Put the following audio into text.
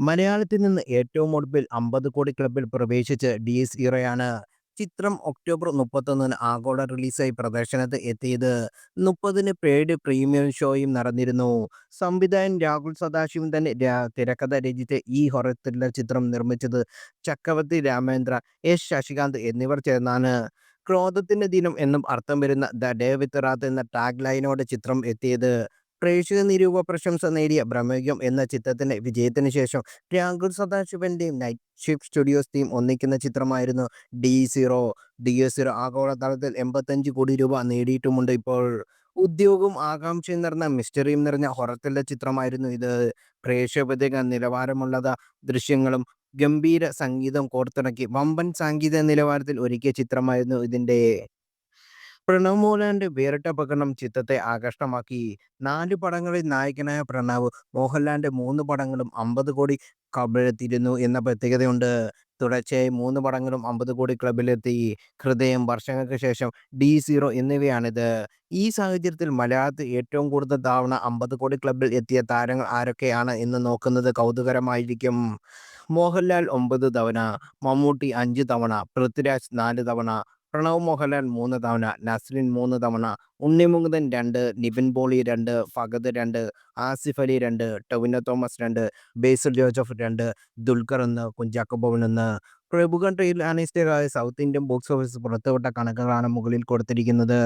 മലയാളത്തിൽ നിന്ന് ഏറ്റവും ഒടുവിൽ 50 കോടി ക്ലബ്ബിൽ പ്രവേശിച്ച് ഡി.എസ്. ഇറയാണ്. ചിത്രം ഒക്ടോബർ 31-ന് ആഗോള റിലീസായി പ്രദർശനത്തിന് എത്തിയത്. 30-ന് പെയ്ഡ് പ്രീമിയം ഷോയും നടന്നിരുന്നു. സംവിധായകൻ രാഹുൽ സദാശിവം തന്നെ തിരക്കഥ രചിച്ച് ഈ ഹൊറർ ത്രില്ലർ ചിത്രം നിർമ്മിച്ചത് ചക്രവർത്തി രാമേന്ദ്ര, എസ്. ശശികാന്ത് എന്നിവർ ചേർന്നാണ്. ക്രോധത്തിന്റെ ദിനം എന്നും അർത്ഥം വരുന്ന ദ ഡേ വിത്ത് റാത്ത് എന്ന ടാഗ് ലൈനോടെ ചിത്രം എത്തിയത്. പ്രേക്ഷക നിരൂപക പ്രശംസ നേടിയ ബ്രഹ്മയുഗം എന്ന ചിത്രത്തിന്റെ വിജയത്തിന് ശേഷം രാഹുൽ സദാശിവന്റെയും നൈറ്റ് ഷിഫ്റ്റ് സ്റ്റുഡിയോസ് ടീം ഒന്നിക്കുന്ന ചിത്രമായിരുന്നു ഡി സീറോ. ഡി ആഗോളതലത്തിൽ 85 കോടി രൂപ നേടിയിട്ടുമുണ്ട് ഇപ്പോൾ. ഉദ്യോഗവും ആകാംക്ഷയും നിറഞ്ഞ മിസ്റ്ററിയും നിറഞ്ഞ ഹൊറർ ത്രില്ലർ ചിത്രമായിരുന്നു ഇത്. പ്രേക്ഷക നിലവാരമുള്ളത ദൃശ്യങ്ങളും ഗംഭീര സംഗീതം കോർത്തിണക്കി വമ്പൻ സാങ്കേതിക നിലവാരത്തിൽ ഒരുക്കിയ ചിത്രമായിരുന്നു ഇതിന്റെ. പ്രണവ് മോഹൻലാലിന്റെ വേറിട്ട പ്രകടനം ചിത്രത്തെ ആകർഷകമാക്കി. 4 പടങ്ങളിൽ നായകനായ പ്രണവ് മോഹൻലാലിന്റെ 3 പടങ്ങളും 50 കോടി ക്ലബിലെത്തിയിരുന്നു എന്ന പ്രത്യേകതയുണ്ട്. തുടർച്ചയായി 3 പടങ്ങളും 50 കോടി ക്ലബിലെത്തി. ഹൃദയം, വർഷങ്ങൾക്ക് ശേഷം, ഡി എന്നിവയാണിത്. ഈ സാഹചര്യത്തിൽ മലയാളത്തിൽ ഏറ്റവും കൂടുതൽ തവണ 50 കോടി ക്ലബിൽ എത്തിയ താരങ്ങൾ ആരൊക്കെയാണ് എന്ന് നോക്കുന്നത് കൗതുകരമായിരിക്കും. മോഹൻലാൽ 9 തവണ, മമ്മൂട്ടി 5 തവണ, പൃഥ്വിരാജ് 4 തവണ, പ്രണവ് മോഹൻലാൽ 3 തവണ, നസ്രിൻ 3 തവണ, ഉണ്ണിമുകുന്ദൻ 2, നിവിൻ പോളി 2, ഫഹദ് 2, ആസിഫ് അലി 2, ടൊവിനോ തോമസ് 2, ബേസിൽ ജോസഫ് 2, ദുൽഖർ 1, കുഞ്ചാക്കോ ബോബൻ 1. പ്രമുഖ ട്രെയിൽ അനലിസ്റ്റുകളായ സൗത്ത് ഇന്ത്യൻ ബോക്സ് ഓഫീസ് പുറത്തുവിട്ട കണക്കുകളാണ് മുകളിൽ കൊടുത്തിരിക്കുന്നത്.